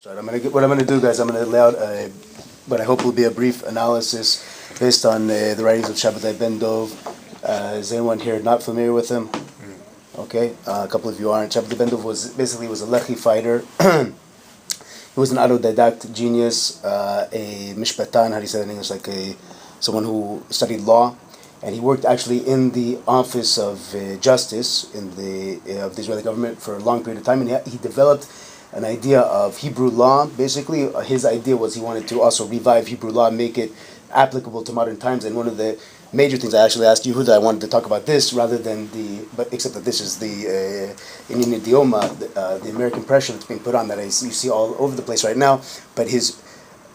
What I'm gonna do, guys. I'm gonna lay out what I hope will be a brief analysis based on the writings of Shabtai ben-Dov. Is anyone here not familiar with him? Okay, a couple of you aren't. Shabtai ben-Dov was a Lehi fighter. He was an autodidact genius, a mishpatan. How do you say that in English? Like someone who studied law, and he worked actually in the office of justice in of the Israeli government for a long period of time, and he developed an idea of Hebrew law. Basically, his idea was he wanted to also revive Hebrew law, make it applicable to modern times. And one of the major things I actually asked Yehuda, I wanted to talk about this rather than except that this is the in idioma, the American pressure that's being put on that you see all over the place right now. But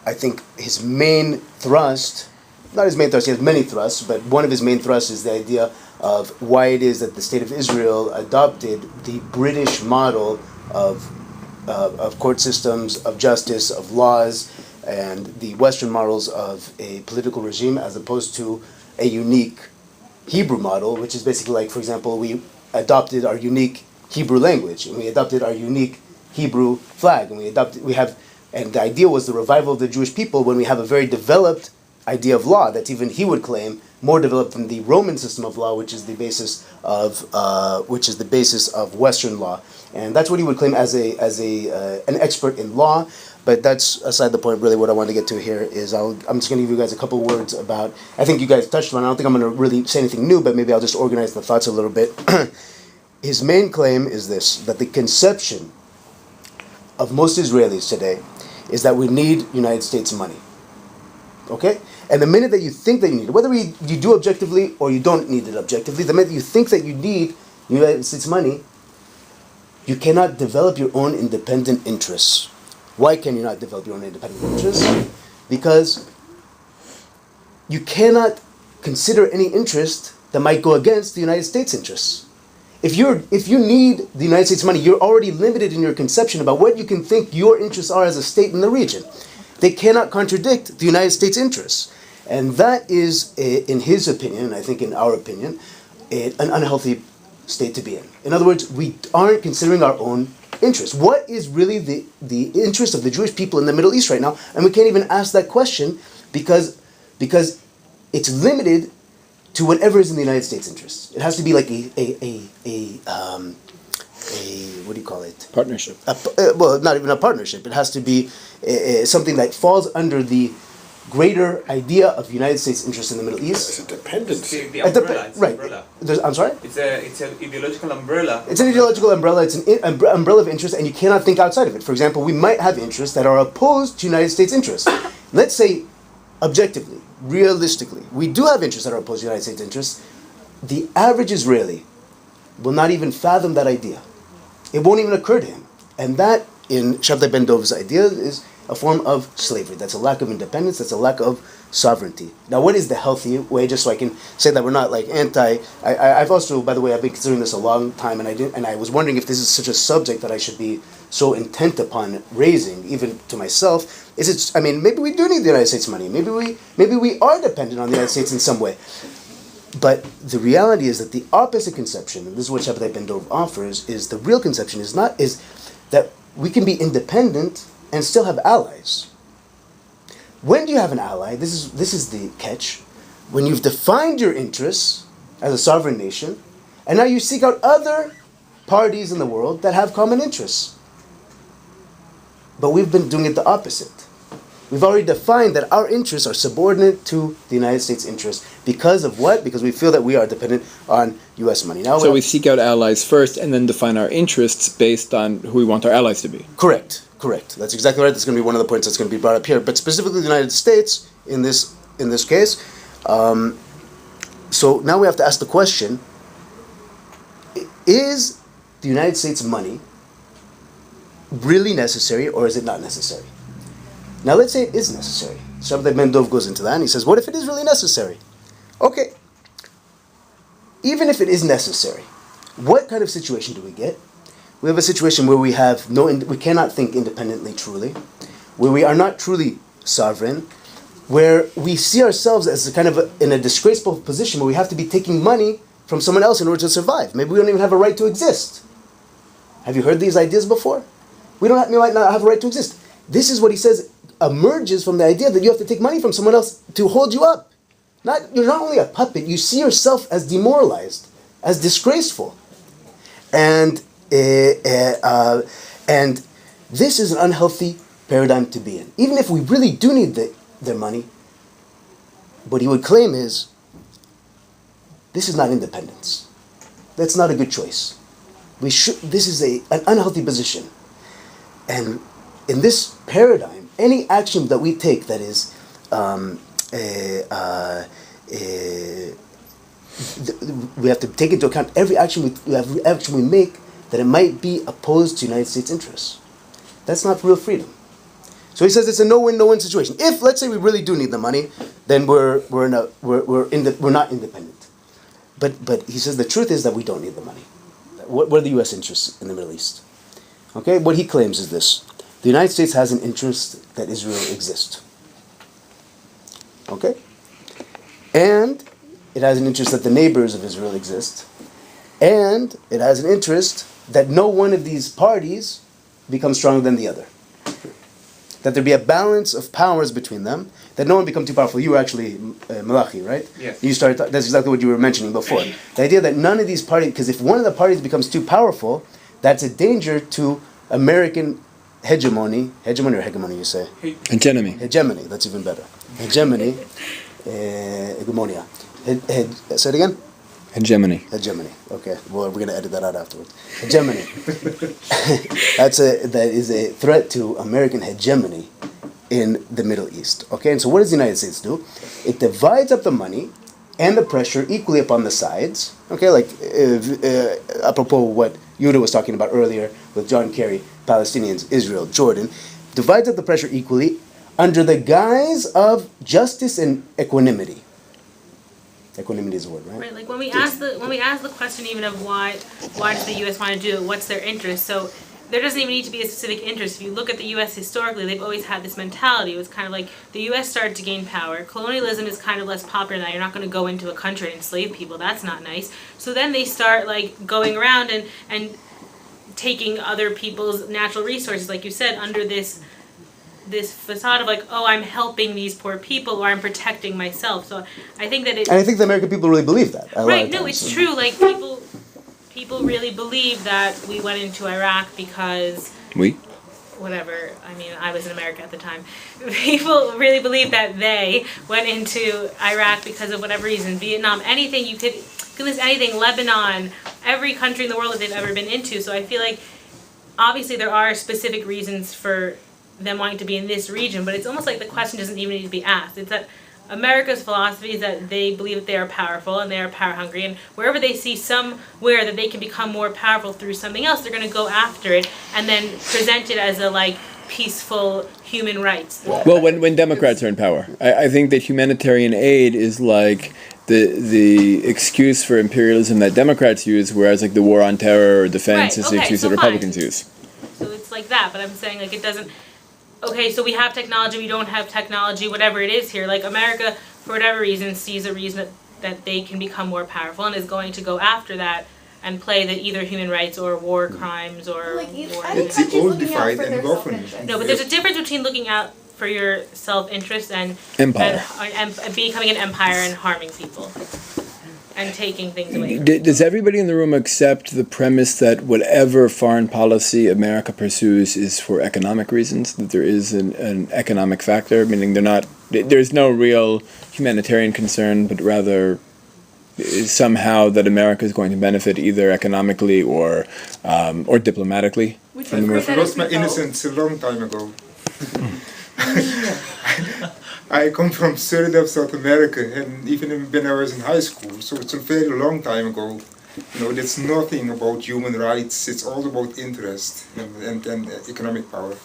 I think his main thrust, not his main thrust, he has many thrusts, but one of his main thrusts is the idea of why it is that the state of Israel adopted the British model of court systems, of justice, of laws, and the Western models of a political regime, as opposed to a unique Hebrew model, which is basically like, for example, we adopted our unique Hebrew language, and we adopted our unique Hebrew flag, and and the idea was the revival of the Jewish people when we have a very developed idea of law that's even, he would claim, more developed than the Roman system of law, which is the basis of Western law. And that's what he would claim as an expert in law. But that's aside the point. Really, what I want to get to here is I'm just going to give you guys a couple words about. I think you guys touched on. I don't think I'm going to really say anything new, but maybe I'll just organize the thoughts a little bit. His main claim is this: that the conception of most Israelis today is that we need United States money. Okay? And the minute that you think that you need it, whether you do objectively or you don't need it objectively, the minute you think that you need United States money, you cannot develop your own independent interests. Why can you not develop your own independent interests? Because you cannot consider any interest that might go against the United States interests. If you need the United States money, you're already limited in your conception about what you can think your interests are as a state in the region. They cannot contradict the United States interests. And that is, in his opinion, and I think in our opinion, an unhealthy state to be in. In other words, we aren't considering our own interests. What is really the interest of the Jewish people in the Middle East right now? And we can't even ask that question because it's limited to whatever is in the United States' interests. It has to be like a what do you call it? Partnership. Well, not even a partnership. It has to be something that falls under the greater idea of United States interests in the Middle East. It's a dependency. The umbrella. It's right. Umbrella. I'm sorry? It's an ideological umbrella. It's an ideological umbrella. It's an umbrella of interest, and you cannot think outside of it. For example, we might have interests that are opposed to United States interests. Let's say, objectively, realistically, we do have interests that are opposed to United States interests. The average Israeli will not even fathom that idea. It won't even occur to him. And that, in Shabtai ben-Dov's idea, is a form of slavery. That's a lack of independence. That's a lack of sovereignty. Now, what is the healthy way? Just so I can say that we're not like anti. I've also, by the way, I've been considering this a long time, and I was wondering if this is such a subject that I should be so intent upon raising, even to myself. Maybe we do need the United States money. Maybe we are dependent on the United States in some way. But the reality is that the opposite conception, and this is what Shabtai ben-Dov offers, is the real conception is that we can be independent and still have allies. When do you have an ally? This is the catch. When you've defined your interests as a sovereign nation, and now you seek out other parties in the world that have common interests. But we've been doing it the opposite. We've already defined that our interests are subordinate to the United States interests. Because of what? Because we feel that we are dependent on U.S. money. Now, so we seek out allies first and then define our interests based on who we want our allies to be. Correct. That's exactly right. That's going to be one of the points that's going to be brought up here. But specifically the United States in this case. So now we have to ask the question, is the United States money really necessary or is it not necessary? Now let's say it is necessary. Shabtai ben-Dov goes into that and he says, what if it is really necessary? Okay. Even if it is necessary, what kind of situation do we get? We have a situation where we cannot think independently truly, where we are not truly sovereign, where we see ourselves as in a disgraceful position where we have to be taking money from someone else in order to survive. Maybe we don't even have a right to exist. Have you heard these ideas before? We might not have a right to exist. this is what he says emerges from the idea that you have to take money from someone else to hold you up. You're not only a puppet, you see yourself as demoralized, as disgraceful. And this is an unhealthy paradigm to be in. Even if we really do need their money, what he would claim is, this is not independence. That's not a good choice. This is an unhealthy position. And in this paradigm, any action that we take that is we have to take into account every action we make that it might be opposed to United States interests. That's not real freedom. So he says it's a no-win situation. If, let's say, we really do need the money, then we're not independent. But he says the truth is that we don't need the money. What are the U.S. interests in the Middle East? Okay, what he claims is this: the United States has an interest that Israel exist. Okay, and it has an interest that the neighbors of Israel exist, and it has an interest that no one of these parties becomes stronger than the other. That there be a balance of powers between them, that no one become too powerful. You were actually Malachi, right? Yes. You started. That's exactly what you were mentioning before. The idea that none of these parties, because if one of the parties becomes too powerful, that's a danger to American hegemony or hegemony, you say? Hegemony, that's even better. Hegemony, hegemonia. Say it again? Hegemony. Okay. Well, we're going to edit that out afterwards. Hegemony. That is a threat to American hegemony in the Middle East. Okay. And so, what does the United States do? It divides up the money and the pressure equally upon the sides. Okay. Like apropos what Yuda was talking about earlier with John Kerry, Palestinians, Israel, Jordan, divides up the pressure equally under the guise of justice and equanimity. Equanimity is a word, right? Right, like when we ask the question even of why does the U.S. want to do it? What's their interest? So there doesn't even need to be a specific interest. If you look at the U.S. historically, they've always had this mentality. It was kind of like the U.S. started to gain power. Colonialism is kind of less popular now. You're not going to go into a country and enslave people. That's not nice. So then they start like going around and taking other people's natural resources, like you said, under this facade of like, oh, I'm helping these poor people or I'm protecting myself. So I think that and I think the American people really believe that. Right, no, it's true. Like people really believe that we went into Iraq because whatever. I mean, I was in America at the time. People really believe that they went into Iraq because of whatever reason. Vietnam, anything you could list anything, Lebanon, every country in the world that they've ever been into. So I feel like obviously there are specific reasons for them wanting to be in this region, but it's almost like the question doesn't even need to be asked. It's that America's philosophy is that they believe that they are powerful and they are power hungry, and wherever they see somewhere that they can become more powerful through something else, they're going to go after it and then present it as a like peaceful human rights. Well, when Democrats are in power, I think that humanitarian aid is like the excuse for imperialism that Democrats use, whereas like the war on terror or defense is the excuse that Republicans use. So it's like that, but I'm saying like it doesn't. Okay, so we have technology, we don't have technology, whatever it is here. Like America, for whatever reason, sees a reason that they can become more powerful and is going to go after that and play the either human rights or war crimes or war. It's the old divide and government. No, but there's a difference between looking out for your self-interest and empire and becoming an empire and harming people and taking things away. Does everybody in the room accept the premise that whatever foreign policy America pursues is for economic reasons, that there is an economic factor, meaning there's no real humanitarian concern, but rather somehow that America is going to benefit either economically or diplomatically? I lost my innocence a long time ago. I come from third of South America, and even when I was in high school, so it's a very long time ago. It's nothing about human rights. It's all about interest and economic power.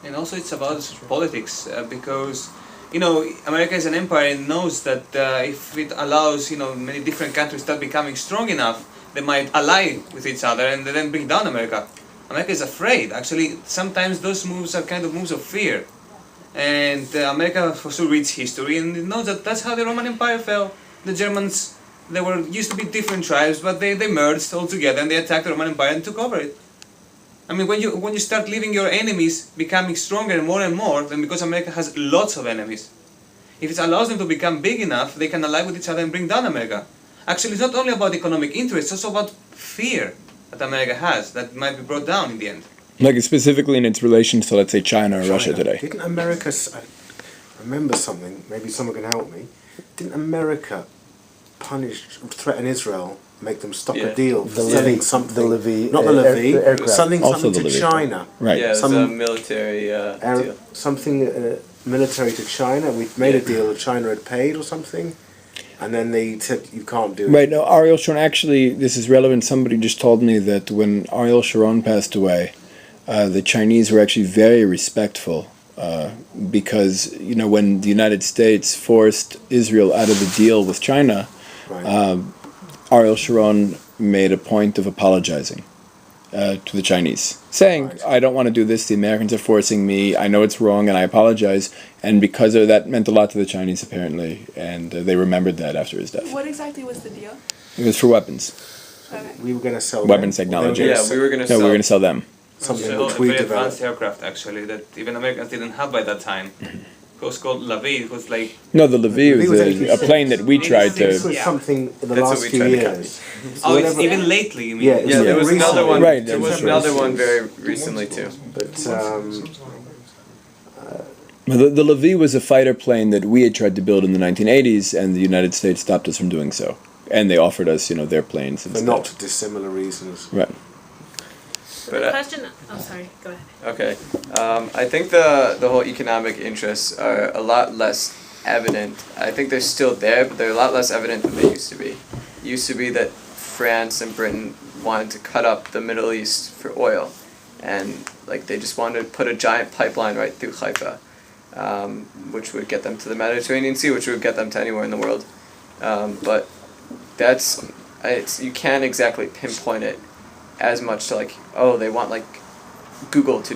And also it's about politics, because America is an empire and knows that if it allows many different countries start becoming strong enough, they might ally with each other and then bring down America. America is afraid. Actually, sometimes those moves are kind of moves of fear. And America for sure reads history and it knows that that's how the Roman Empire fell. The Germans, they were used to be different tribes, but they merged all together and they attacked the Roman Empire and took over it. I mean, when you start leaving your enemies becoming stronger and more, then because America has lots of enemies. If it allows them to become big enough, they can ally with each other and bring down America. Actually, it's not only about economic interest, it's also about fear that America has that might be brought down in the end. Like specifically in its relation to, let's say, China or Russia today. Didn't America, I remember something, maybe someone can help me, didn't America threaten Israel, make them stop a deal for selling something, the Levy, not the Levy, aircraft. something the to Levy. China. Right. Yeah, it was a military deal. Something military to China. We made a deal that China had paid or something, and then they said you can't do it. Right. No, Ariel Sharon, actually, this is relevant. Somebody just told me that when Ariel Sharon passed away, the Chinese were actually very respectful because, when the United States forced Israel out of the deal with China, Right. Ariel Sharon made a point of apologizing to the Chinese, saying, I don't want to do this, the Americans are forcing me, I know it's wrong, and I apologize. And because of that meant a lot to the Chinese, apparently, and they remembered that after his death. What exactly was the deal? It was for weapons. Okay. We were going to sell Weapons technology. Yeah, we were going to No, sell. we were going to sell them. something So which a we very developed. advanced aircraft, actually, that even Americans didn't have by that time. It was called Lavi. It was like No, the Lviv Lviv is was a 86. plane that we tried This to... was something in the That's what last we few tried to copy. years. it's even lately. You mean? Yeah, Yeah, there was Recently. another one. Right, There was that's another right. one very recently too. But The Lviv was a fighter plane that we had tried to build in the 1980s, and the United States stopped us from doing so. And they offered us, their planes for instead. not dissimilar reasons. Right. But The question. Oh, sorry. Go ahead. okay, I think the whole economic interests are a lot less evident. I think they're still there, but they're a lot less evident than they used to be. It used to be that France and Britain wanted to cut up the Middle East for oil, and they just wanted to put a giant pipeline right through Haifa, which would get them to the Mediterranean Sea, which would get them to anywhere in the world. But you can't exactly pinpoint it as much to they want Google to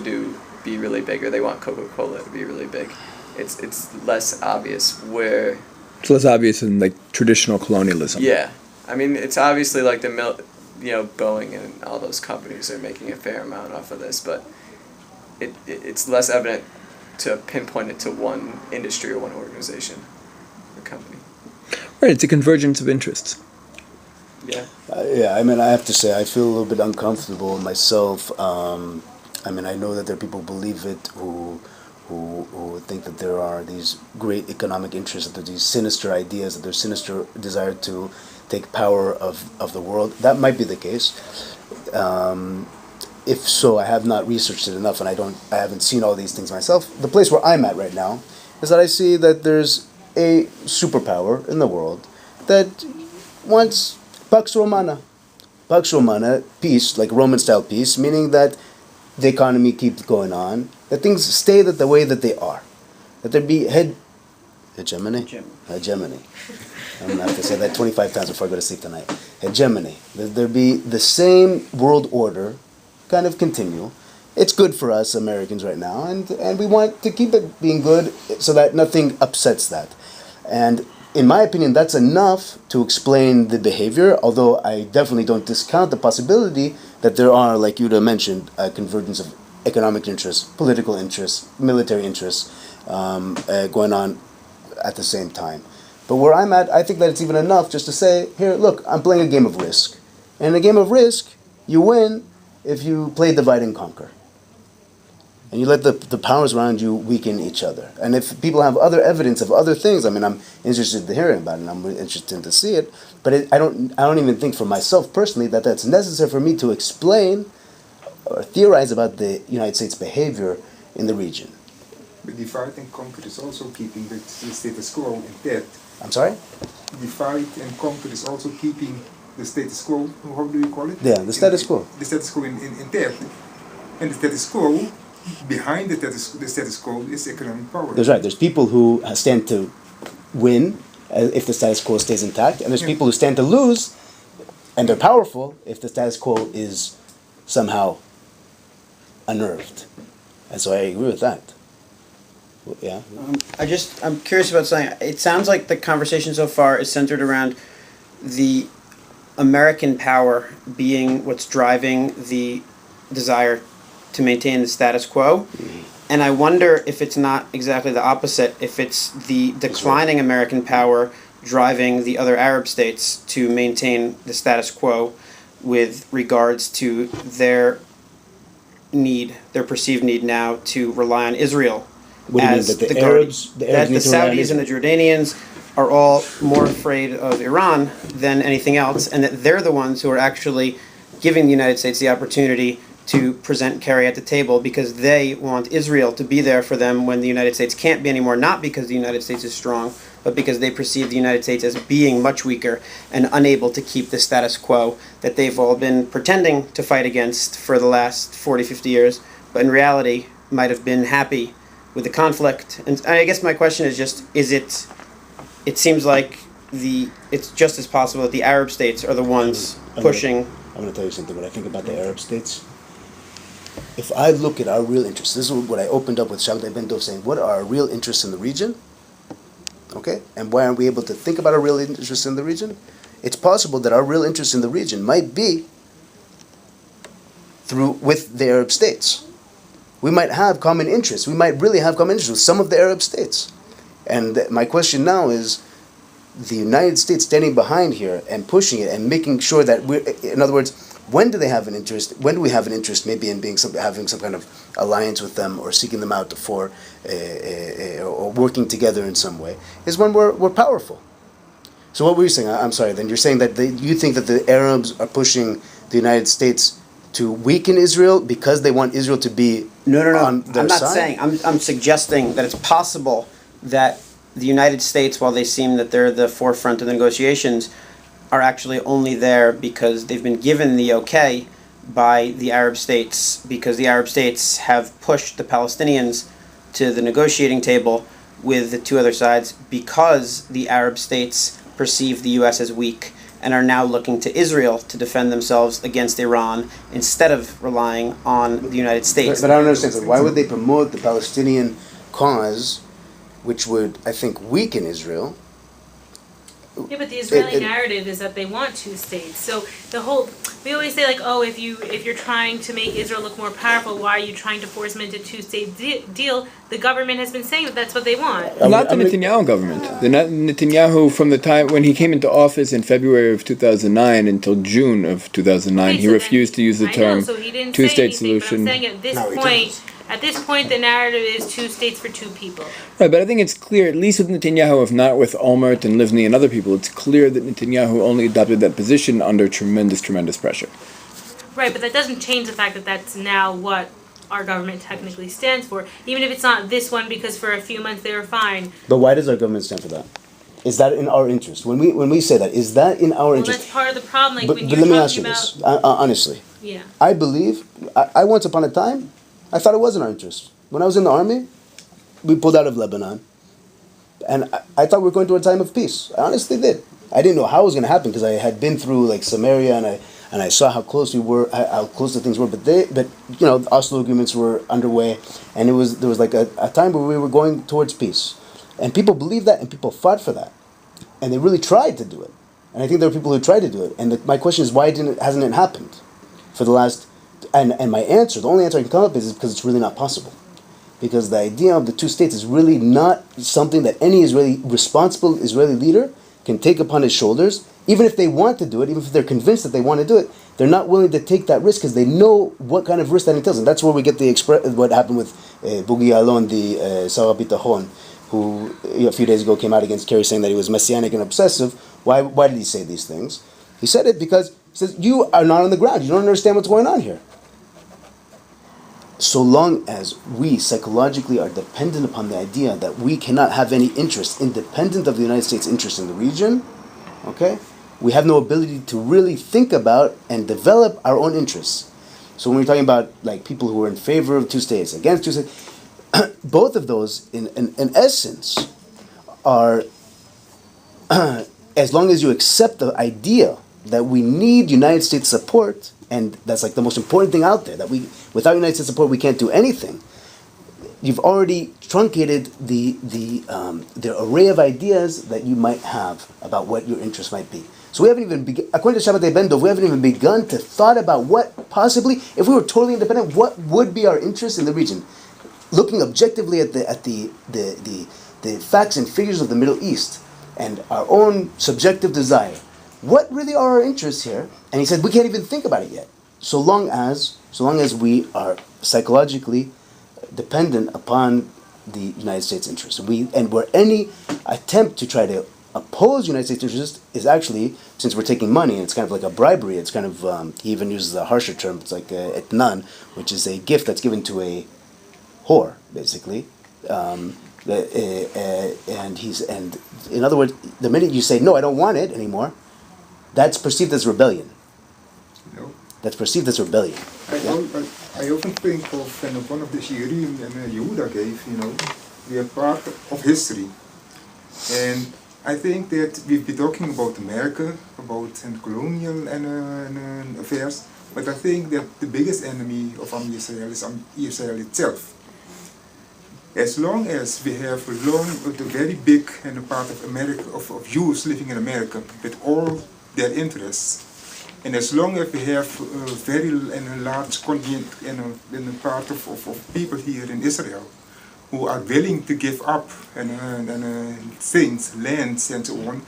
be really big, or they want Coca-Cola to be really big. It's less obvious where. It's less obvious than traditional colonialism. Yeah, I mean it's obviously Boeing and all those companies are making a fair amount off of this, but it's less evident to pinpoint it to one industry or one organization or company. Right, it's a convergence of interests. Yeah. I mean, I have to say, I feel a little bit uncomfortable myself. I mean, I know that there are people who believe it, who think that there are these great economic interests, that there are these sinister ideas, that there's sinister desire to take power of the world. That might be the case. If so, I have not researched it enough, and I haven't seen all these things myself. The place where I'm at right now is that I see that there's a superpower in the world that wants Pax Romana. Pax Romana, peace, like Roman-style peace, meaning that the economy keeps going on, that things stay the way that they are, that there be hegemony. I'm going to have to say that 25 times before I go to sleep tonight. Hegemony. That there be the same world order, kind of continue. It's good for us Americans right now, and we want to keep it being good so that nothing upsets that. And in my opinion, that's enough to explain the behavior, although I definitely don't discount the possibility that there are, like Yuda mentioned, a convergence of economic interests, political interests, military interests going on at the same time. But where I'm at, I think that it's even enough just to say, here, look, I'm playing a game of Risk. And in a game of Risk, you win if you play divide and conquer. And you let the powers around you weaken each other. And if people have other evidence of other things, I mean, I'm interested to hear about it, and I'm interested to see it. But I don't even think for myself personally that that's necessary for me to explain or theorize about the United States' behavior in the region. But divide and conquer is also keeping the status quo intact. I'm sorry? Divide and conquer is also keeping the status quo, how do you call it? Yeah, the status quo. The status quo intact. And the status quo, behind the status quo is economic power. That's right. There's people who stand to win if the status quo stays intact, and there's people who stand to lose, and they're powerful if the status quo is somehow unnerved. And so I agree with that. Yeah. I'm curious about something. It sounds like the conversation so far is centered around the American power being what's driving the desire to maintain the status quo. And I wonder if it's not exactly the opposite, if it's the declining American power driving the other Arab states to maintain the status quo with regards to their perceived need now to rely on Israel. What do you mean, that the Arabs that the need to rely on Saudis and the Israel? Jordanians are all more afraid of Iran than anything else, and that they're the ones who are actually giving the United States the opportunity to present Kerry at the table because they want Israel to be there for them when the United States can't be anymore, not because the United States is strong, but because they perceive the United States as being much weaker and unable to keep the status quo that they've all been pretending to fight against for the last 40, 50 years, but in reality might have been happy with the conflict. And I guess my question is just, it seems like it's just as possible that the Arab states are the ones pushing. I'm going to tell you something. When I think about the Arab states, if I look at our real interests, this is what I opened up with Shabtai ben-Dov saying, what are our real interests in the region? Okay? And why aren't we able to think about our real interests in the region? It's possible that our real interests in the region might be with the Arab states. We might have common interests. We might really have common interests with some of the Arab states. And my question now is, the United States standing behind here and pushing it and making sure that in other words, when do they have an interest? When do we have an interest maybe in having some kind of alliance with them or seeking them out for or working together in some way? Is when we're powerful. So what were you saying? I'm sorry. Then you're saying that you think that the Arabs are pushing the United States to weaken Israel because they want Israel to be on their I'm not side? saying. I'm suggesting that it's possible that the United States, while they seem that they're the forefront of the negotiations, are actually only there because they've been given the okay by the Arab states, because the Arab states have pushed the Palestinians to the negotiating table with the two other sides because the Arab states perceive the U.S. as weak and are now looking to Israel to defend themselves against Iran instead of relying on the United States. But I don't understand. So why would they promote the Palestinian cause, which would, I think, weaken Israel? Yeah, but the Israeli narrative is that they want two states. So we always say like, oh, if you're trying to make Israel look more powerful, why are you trying to force them into a two-state deal? The government has been saying that that's what they want. Not the Netanyahu government. The Netanyahu, from the time when he came into office in February of 2009 until June of 2009, he refused to use the term two-state solution. But I'm saying at this point, the narrative is two states for two people. Right, but I think it's clear, at least with Netanyahu, if not with Olmert and Livni and other people, it's clear that Netanyahu only adopted that position under tremendous, tremendous pressure. Right, but that doesn't change the fact that that's now what our government technically stands for, even if it's not this one, because for a few months they were fine. But why does our government stand for that? Is that in our interest? When we say that, is that in our interest? Well, that's part of the problem. Like but when you're let me talking ask you about this, honestly. Yeah. I believe, I once upon a time, I thought it was in our interest. When I was in the army, we pulled out of Lebanon, and I thought we were going to a time of peace. I honestly did. I didn't know how it was going to happen because I had been through like Samaria and I saw how close we were, how close the things were. But you know, the Oslo agreements were underway, and there was like a time where we were going towards peace, and people believed that, and people fought for that, and they really tried to do it. And I think there are people who tried to do it. And my question is, why hasn't it happened for the last? And my answer, the only answer I can come up is because it's really not possible. Because the idea of the two states is really not something that any responsible Israeli leader can take upon his shoulders. Even if they want to do it, even if they're convinced that they want to do it, they're not willing to take that risk because they know what kind of risk that entails. And that's where we get what happened with Bughi Alon, the Sarah Bitachon, who a few days ago came out against Kerry saying that he was messianic and obsessive. Why did he say these things? He said it because he says, you are not on the ground. You don't understand what's going on here. So long as we psychologically are dependent upon the idea that we cannot have any interest independent of the United States' interest in the region, okay, we have no ability to really think about and develop our own interests. So when we're talking about like people who are in favor of two states, against two states, both of those in essence are, as long as you accept the idea that we need United States support, and that's like the most important thing out there, that without United States support we can't do anything. You've already truncated the array of ideas that you might have about what your interest might be. So we haven't even according to Shabtai ben-Dov, we haven't even begun to thought about what possibly, if we were totally independent, what would be our interest in the region. Looking objectively at the facts and figures of the Middle East and our own subjective desire, what really are our interests here? And he said we can't even think about it yet, so long as we are psychologically dependent upon the United States interests. Where any attempt to try to oppose United States interests is actually, since we're taking money and it's kind of like a bribery, it's kind of he even uses a harsher term. It's like etnan, which is a gift that's given to a whore, basically. And in other words, the minute you say no, I don't want it anymore, that's perceived as rebellion. No. That's perceived as rebellion. I often think of one of the shiurim Yehuda gave. We are part of history, and I think that we've been talking about America, about colonial and affairs, but I think that the biggest enemy of Israel is Israel itself. As long as we have the very big and a part of America of Jews living in America with all their interests, and as long as we have a very large contingent and a part of people here in Israel who are willing to give up things, lands and so on.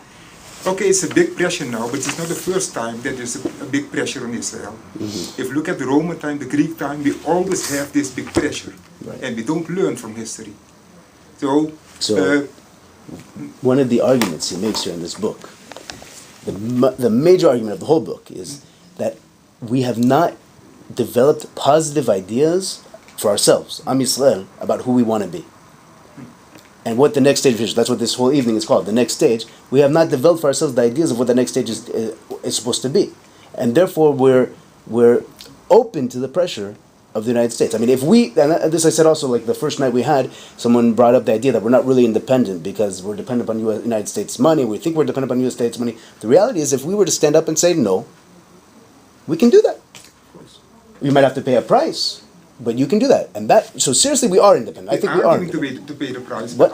Okay, it's a big pressure now, but it's not the first time that there's a big pressure on Israel. Mm-hmm. If you look at the Roman time, the Greek time, we always have this big pressure, right. And we don't learn from history. So one of the arguments he makes here in this book, the major argument of the whole book is that we have not developed positive ideas for ourselves, Am Yisrael, about who we want to be. And what the next stage is. That's what this whole evening is called, the next stage. We have not developed for ourselves the ideas of what the next stage is supposed to be. And therefore we're open to the pressure of the United States. I mean, if we, and this I said also, like the first night we had, someone brought up the idea that we're not really independent because we're dependent upon United States money, we think we're dependent upon US States money. The reality is if we were to stand up and say no, we can do that. You might have to pay a price, but you can do that. And so seriously, we are independent. I think we are independent. To pay the price. What?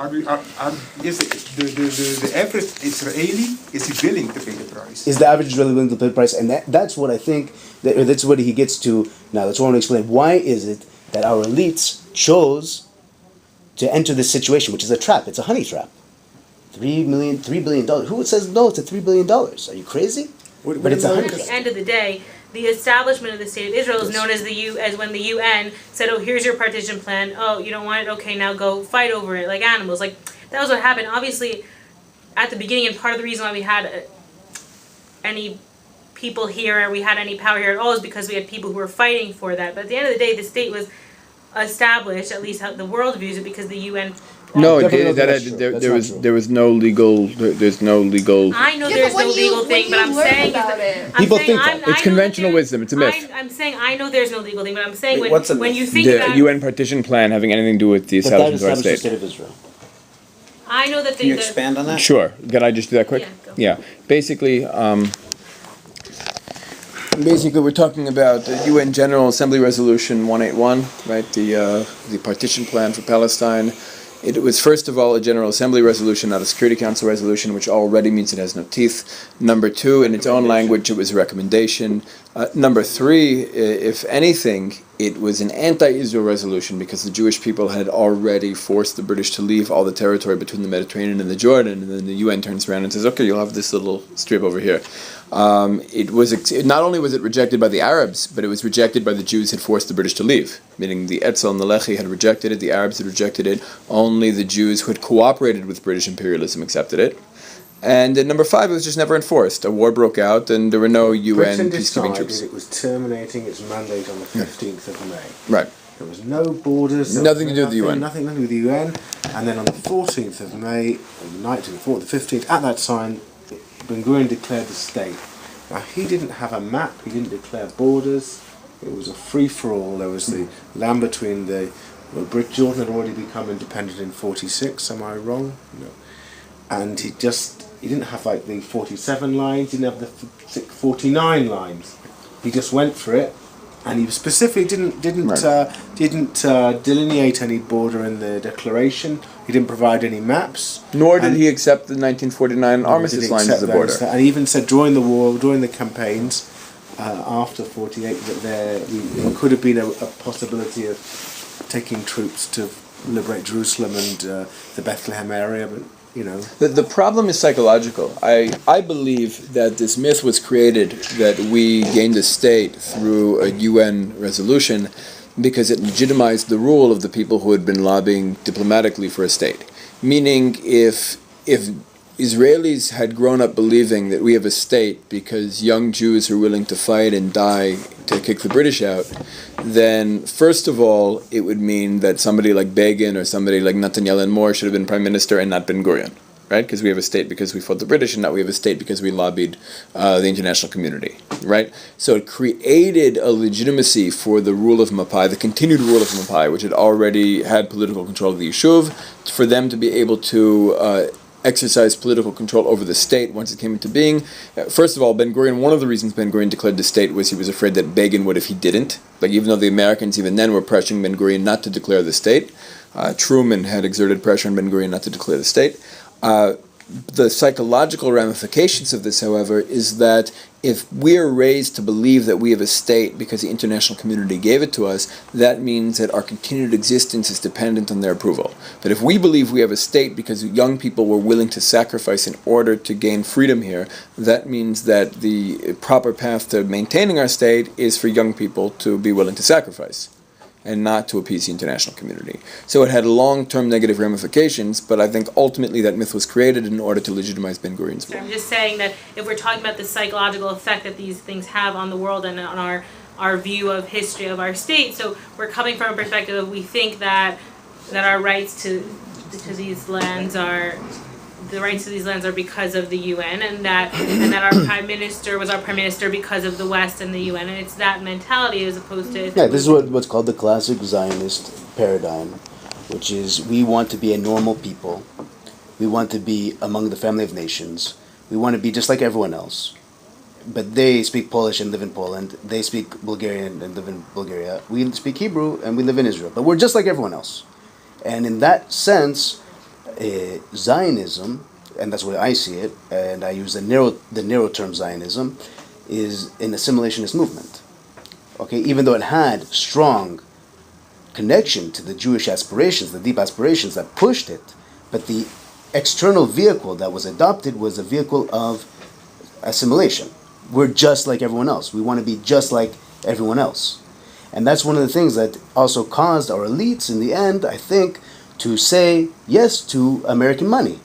Yes, the average Israeli is willing to pay the price. Is the average Israeli willing to pay the price? And that's what I think, that's what he gets to now. That's what I want to explain. Why is it that our elites chose to enter this situation, which is a trap? It's a honey trap. $3 billion. Who says no to $3 billion? Are you crazy? But it's a honey trap. At the end of the day, the establishment of the state of Israel is known as as when the UN said, "Oh, here's your partition plan. Oh, you don't want it? Okay, now go fight over it like animals." Like that was what happened. Obviously, at the beginning, and part of the reason why we had any people here, we had any power here at all, is because we had people who were fighting for that. But at the end of the day, the state was established, at least how the world views it, because the UN. No, there was no legal. There's no legal. I know there's no legal thing, but I'm saying people think that. It's conventional wisdom. It's a myth. I'm saying I know there's no legal thing, but I'm saying when you think the about UN partition plan having anything to do with the establishment of our state. The state of Israel. I know that Can you expand on that? Sure. Can I just do that quick? Yeah, go. Yeah. Basically, we're talking about the UN General Assembly Resolution 181, right? The partition plan for Palestine. It was, first of all, a General Assembly resolution, not a Security Council resolution, which already means it has no teeth. Number two, in its own language, it was a recommendation. Number three, if anything, it was an anti-Israel resolution because the Jewish people had already forced the British to leave all the territory between the Mediterranean and the Jordan, and then the UN turns around and says, okay, you'll have this little strip over here. Not only was it rejected by the Arabs, but it was rejected by the Jews who had forced the British to leave. Meaning the Etzel and the Lehi had rejected it, the Arabs had rejected it, only the Jews who had cooperated with British imperialism accepted it. And number five, it was just never enforced. A war broke out and there were no UN peacekeeping troops. It was terminating its mandate on the 15th of May. Right. There was no borders. Nothing to do with the UN. Nothing to do with the UN. And then on the 14th of May, or the night before, the 15th, at that time, Ben Gurion declared the state. Now, he didn't have a map, he didn't declare borders. It was a free-for-all. There was the land between Jordan had already become independent in 46, am I wrong? No. And he didn't have like the 47 lines, he didn't have the 49 lines. He just went for it, And he specifically didn't delineate any border in the declaration. He didn't provide any maps. Nor did he accept the 1949 armistice lines as the border. And he even said during the war, during the campaigns after 48, that there could have been a possibility of taking troops to liberate Jerusalem and the Bethlehem area, but you know. The problem is psychological. I believe that this myth was created that we gained a state through a UN resolution because it legitimized the rule of the people who had been lobbying diplomatically for a state. Meaning, if Israelis had grown up believing that we have a state because young Jews are willing to fight and die to kick the British out, then first of all, it would mean that somebody like Begin or somebody like Netanyahu and Moore should have been prime minister and not Ben-Gurion, right? Because we have a state because we fought the British, and not we have a state because we lobbied the international community, right? So it created a legitimacy for the rule of Mapai, the continued rule of Mapai, which had already had political control of the Yishuv, for them to be able to exercise political control over the state once it came into being. First of all, Ben-Gurion, one of the reasons Ben-Gurion declared the state was he was afraid that Begin would if he didn't. Like, even though the Americans even then were pressuring Ben-Gurion not to declare the state, Truman had exerted pressure on Ben-Gurion not to declare the state. The psychological ramifications of this, however, is that if we're raised to believe that we have a state because the international community gave it to us, that means that our continued existence is dependent on their approval. But if we believe we have a state because young people were willing to sacrifice in order to gain freedom here, that means that the proper path to maintaining our state is for young people to be willing to sacrifice and not to appease the international community. So it had long-term negative ramifications, but I think ultimately that myth was created in order to legitimize Ben-Gurion's rule. I'm just saying that if we're talking about the psychological effect that these things have on the world and on our view of history of our state, so we're coming from a perspective of we think that our rights to these lands are because of the UN, and that our prime minister was our prime minister because of the West and the UN, and it's that mentality as opposed to this is what's called the classic Zionist paradigm, which is we want to be a normal people, we want to be among the family of nations, we want to be just like everyone else. But they speak Polish and live in Poland, they speak Bulgarian and live in Bulgaria, we speak Hebrew and we live in Israel, but we're just like everyone else. And in that sense, Zionism, and that's the way I see it, and I use the narrow term Zionism, is an assimilationist movement. Okay, even though it had strong connection to the Jewish aspirations, the deep aspirations that pushed it, but the external vehicle that was adopted was a vehicle of assimilation. We're just like everyone else. We want to be just like everyone else. And that's one of the things that also caused our elites in the end, I think, to say yes to American money.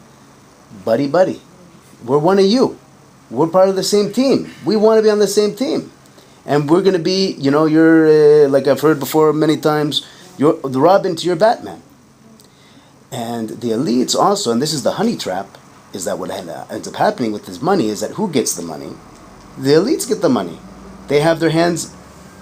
Buddy, we're one of you. We're part of the same team. We want to be on the same team. And we're going to be, you're, like I've heard before many times, you're the Robin to your Batman. And the elites also, and this is the honey trap, is that what ends up happening with this money is that who gets the money? The elites get the money. They have their hands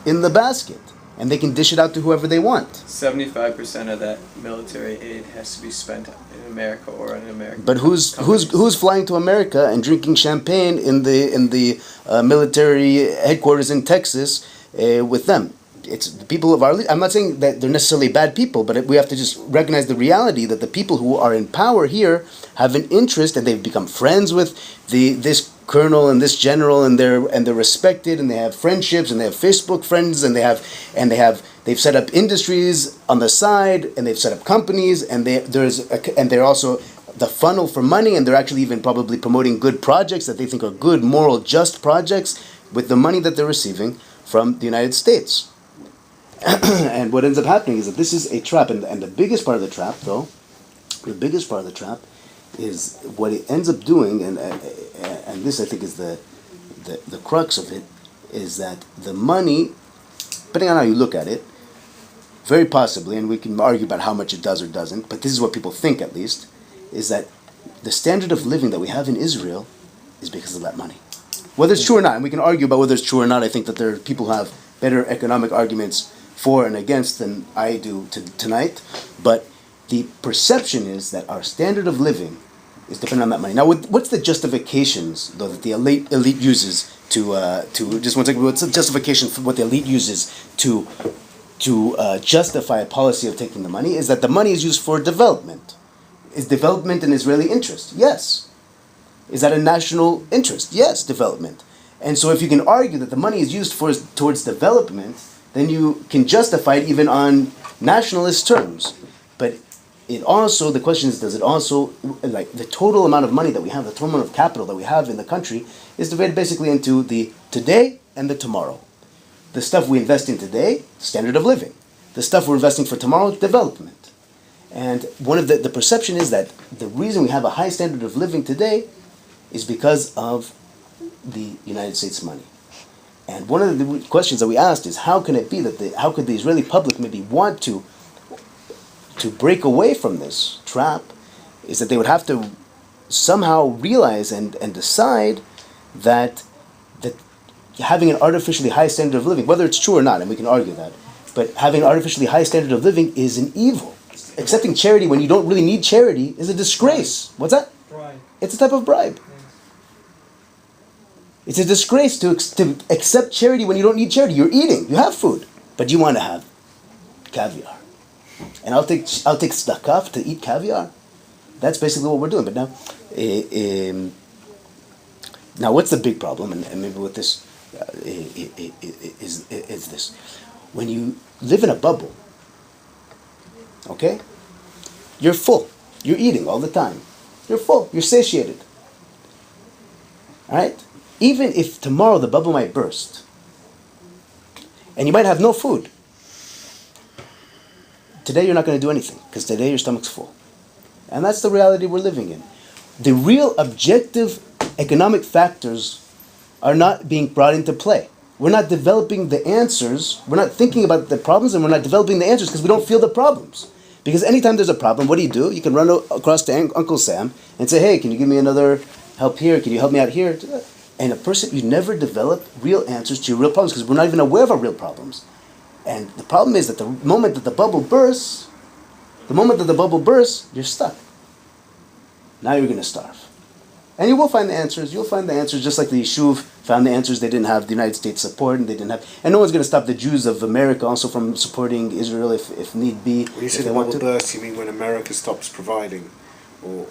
in the basket. And they can dish it out to whoever they want. 75% of that military aid has to be spent in America or in American. But who's flying to America and drinking champagne in the military headquarters in Texas with them? It's the people of our. I'm not saying that they're necessarily bad people, but we have to just recognize the reality that the people who are in power here have an interest, and they've become friends with this colonel and this general, and they're respected, and they have friendships, and they have Facebook friends, and they've set up industries on the side, and they've set up companies, and they're also the funnel for money, and they're actually even probably promoting good projects that they think are good, moral, just projects with the money that they're receiving from the United States. And what ends up happening is that this is a trap, and the biggest part of the trap, though, is what it ends up doing, and this I think is the crux of it, is that the money, depending on how you look at it, very possibly, and we can argue about how much it does or doesn't, but this is what people think at least, is that the standard of living that we have in Israel is because of that money. Whether it's true or not, and we can argue about whether it's true or not, I think that there are people who have better economic arguments for and against than I do tonight, but the perception is that our standard of living is dependent on that money. Now, what's the justifications though that the elite uses to just one second? What's the justification for what the elite uses to justify a policy of taking the money? Is that the money is used for development. Is development an Israeli interest? Yes. Is that a national interest? Yes, development. And so if you can argue that the money is used towards development, then you can justify it even on nationalist terms. But it also, the question is, does it also, like the total amount of money that we have, the total amount of capital that we have in the country is divided basically into the today and the tomorrow. The stuff we invest in today, standard of living. The stuff we're investing for tomorrow, development. And one of the perception is that the reason we have a high standard of living today is because of the United States money. And one of the questions that we asked is, how can it be that how could the Israeli public maybe want to break away from this trap, is that they would have to somehow realize and decide that having an artificially high standard of living, whether it's true or not, and we can argue that, but having an artificially high standard of living is an evil. Accepting charity when you don't really need charity is a disgrace. What's that? Bribe. It's a type of bribe. It's a disgrace to accept charity when you don't need charity. You're eating, you have food, but you want to have caviar. And I'll take tzedakah to eat caviar. That's basically what we're doing. But now what's the big problem? And maybe with this is this: when you live in a bubble, okay, you're full. You're eating all the time. You're full. You're satiated. All right. Even if tomorrow the bubble might burst, and you might have no food, today you're not going to do anything, because today your stomach's full. And that's the reality we're living in. The real objective economic factors are not being brought into play. We're not developing the answers, we're not thinking about the problems, and we're not developing the answers because we don't feel the problems. Because anytime there's a problem, what do? You can run across to Uncle Sam and say, hey, can you give me another help here? Can you help me out here? And you never develop real answers to your real problems because we're not even aware of our real problems. And the problem is that the moment that the bubble bursts, you're stuck. Now you're going to starve. And you will find the answers. You'll find the answers just like the Yishuv found the answers. They didn't have the United States support, and no one's going to stop the Jews of America also from supporting Israel if need be. When you say the bubble burst, you mean when America stops providing? Or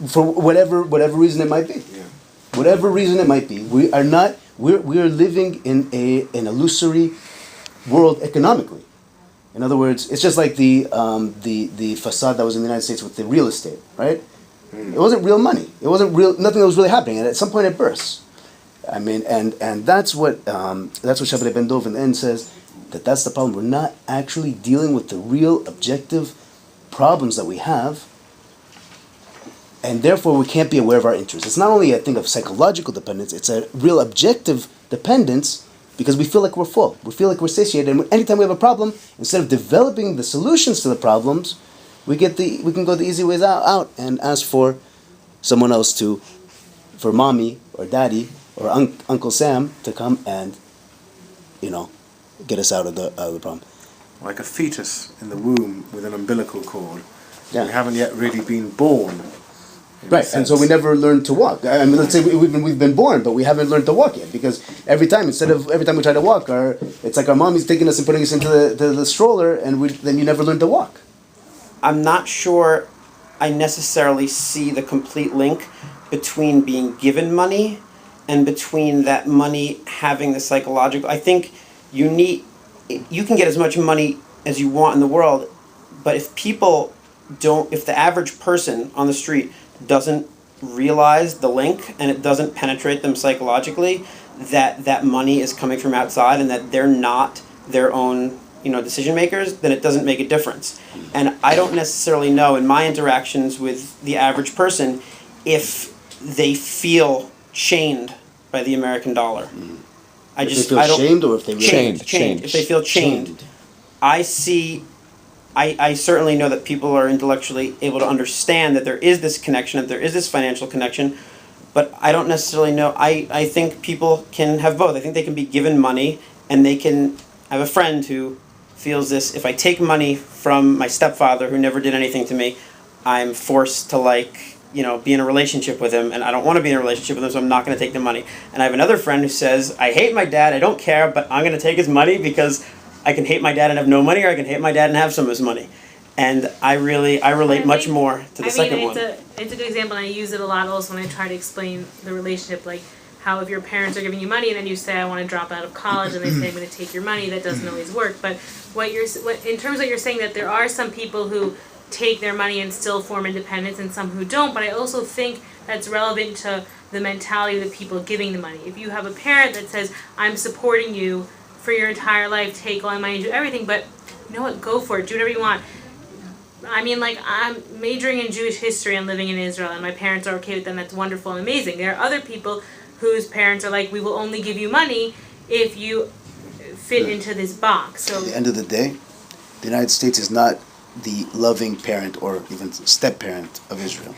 for whatever reason it might be. Yeah. Whatever reason it might be, we are living in an illusory world economically. In other words, it's just like the facade that was in the United States with the real estate, right? It wasn't real money. It wasn't real. Nothing that was really happening, and at some point it bursts. I mean, and that's what Shabtai ben-Dov in the end says, that's the problem. We're not actually dealing with the real objective problems that we have. And therefore, we can't be aware of our interests. It's not only a thing of psychological dependence, it's a real objective dependence because we feel like we're full. We feel like we're satiated. And anytime we have a problem, instead of developing the solutions to the problems, we can go the easy ways out and ask for someone else for mommy or daddy or Uncle Sam to come and, get us out of the problem. like a fetus in the womb with an umbilical cord. Yeah. We haven't yet really been born. Right, and so we never learned to walk. I mean, let's say we've been born, but we haven't learned to walk yet, because every time we try to walk, it's like our mommy's taking us and putting us into the stroller, and then you never learn to walk. I'm not sure I necessarily see the complete link between being given money and between that money having the psychological. I think you can get as much money as you want in the world, but if the average person on the street doesn't realize the link and it doesn't penetrate them psychologically, that money is coming from outside and that they're not their own decision makers, then it doesn't make a difference. And I don't necessarily know in my interactions with the average person if they feel chained by the American dollar. Mm-hmm. I chained, or if they really chained. If they feel chained. I certainly know that people are intellectually able to understand that there is this connection, that there is this financial connection, but I don't necessarily know. I think people can have both. I think they can be given money, and they can. I have a friend who feels this: if I take money from my stepfather, who never did anything to me, I'm forced to be in a relationship with him, and I don't want to be in a relationship with him, so I'm not going to take the money. And I have another friend who says, I hate my dad, I don't care, but I'm going to take his money because I can hate my dad and have no money, or I can hate my dad and have some of his money. And I relate much more to the second one. It's a good example, and I use it a lot also when I try to explain the relationship, like how if your parents are giving you money and then you say, I want to drop out of college, and they say, I'm going to take your money, that doesn't always work. But in terms of what you're saying, that there are some people who take their money and still form independence and some who don't, but I also think that's relevant to the mentality of the people giving the money. If you have a parent that says, I'm supporting you for your entire life, take all my money, do everything, but you know what, go for it, do whatever you want. I mean, like, I'm majoring in Jewish history and living in Israel, and my parents are okay with them, that's wonderful and amazing. There are other people whose parents are like, we will only give you money if you fit into this box. So at the end of the day, the United States is not the loving parent or even step-parent of Israel.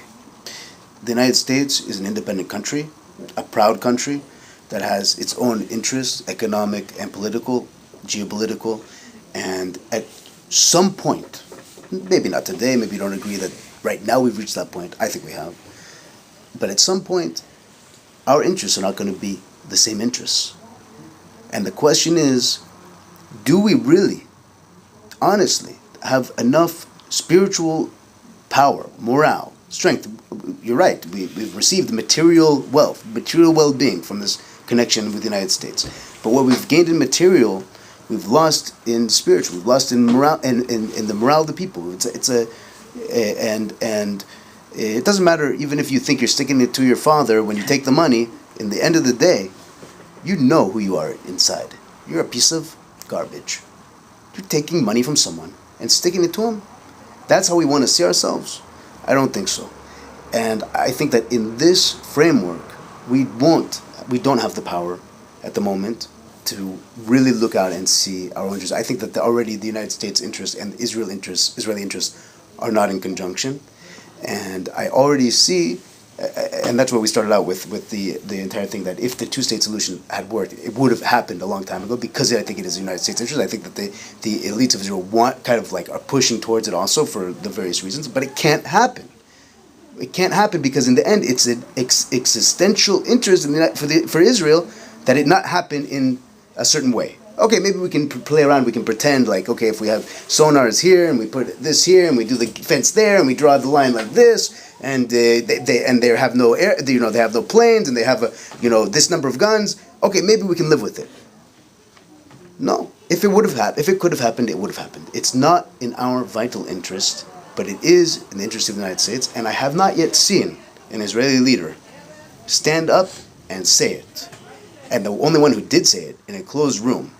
The United States is an independent country, a proud country that has its own interests, economic and political, geopolitical, and at some point, maybe not today, maybe you don't agree that right now we've reached that point, I think we have, but at some point, our interests are not going to be the same interests. And the question is, do we really, honestly, have enough spiritual power, morale, strength? You're right, we've received material wealth, material well-being from this connection with the United States. But what we've gained in material, we've lost in spiritual, we've lost in morale, in the morale of the people. And it doesn't matter even if you think you're sticking it to your father when you take the money. In the end of the day, you know who you are inside. You're a piece of garbage. You're taking money from someone and sticking it to him. That's how we want to see ourselves? I don't think so. And I think that in this framework, we don't have the power at the moment to really look out and see our own interests. I think that already the United States interests and Israeli interests are not in conjunction. And I already see, and that's where we started out with the entire thing, that if the two-state solution had worked, it would have happened a long time ago, because I think it is the United States interest. I think that the elites of Israel are pushing towards it also for the various reasons, but it can't happen. It can't happen because in the end, it's an existential interest for Israel that it not happen in a certain way. Okay, maybe we can play around. We can pretend like, okay, if we have sonars here and we put this here and we do the fence there and we draw the line like this, and they have no air, they have no planes and they have this number of guns. Okay, maybe we can live with it. No, if it could have happened, it would have happened. It's not in our vital interest, but it is in the interest of the United States. And I have not yet seen an Israeli leader stand up and say it. And the only one who did say it in a closed room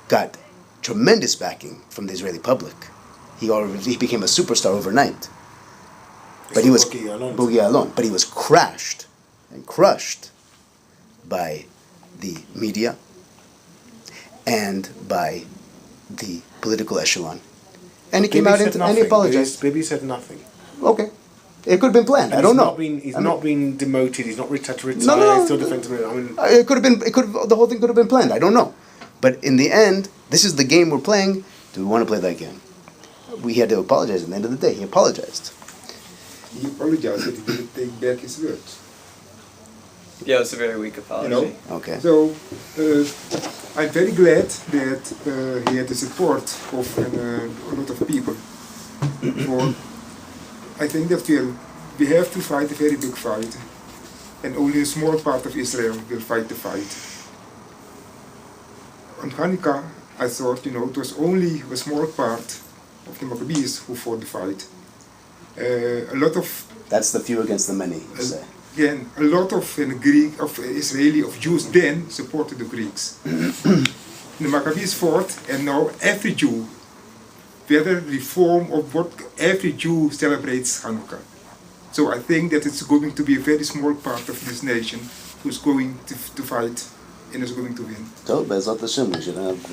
got tremendous backing from the Israeli public. He became a superstar overnight. But he was Bogi Ya'alon. But he was crushed by the media and by the political echelon. And he came out and he apologized. Bibi said nothing. Okay. It could have been planned. I don't know. He's not been demoted. He's not had to retire. No. He's still defensive. It could have been. The whole thing could have been planned. I don't know. But in the end, this is the game we're playing. Do we want to play that game? We had to apologize at the end of the day. He apologized. He apologized, but he didn't take back his words. Yeah, it's a very weak apology. Okay. So I'm very glad that he had the support of a lot of people. For I think that we have to fight a very big fight, and only a small part of Israel will fight the fight. On Hanukkah, I thought, it was only a small part of the Maccabees who fought the fight. A lot of... That's the few against the many, you say. Again, a lot of Jews then supported the Greeks. The Maccabees fought, and now every Jew, whether reform or what, every Jew celebrates Hanukkah. So I think that it's going to be a very small part of this nation who's going to fight and is going to win. So, Be'ezrat Hashem, we should have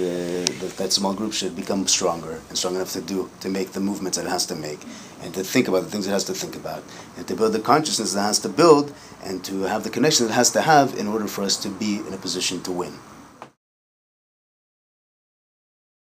that small group should become stronger and strong enough to make the movements that it has to make, and to think about the things it has to think about, and to build the consciousness that it has to build, and to have the connection that it has to have in order for us to be in a position to win.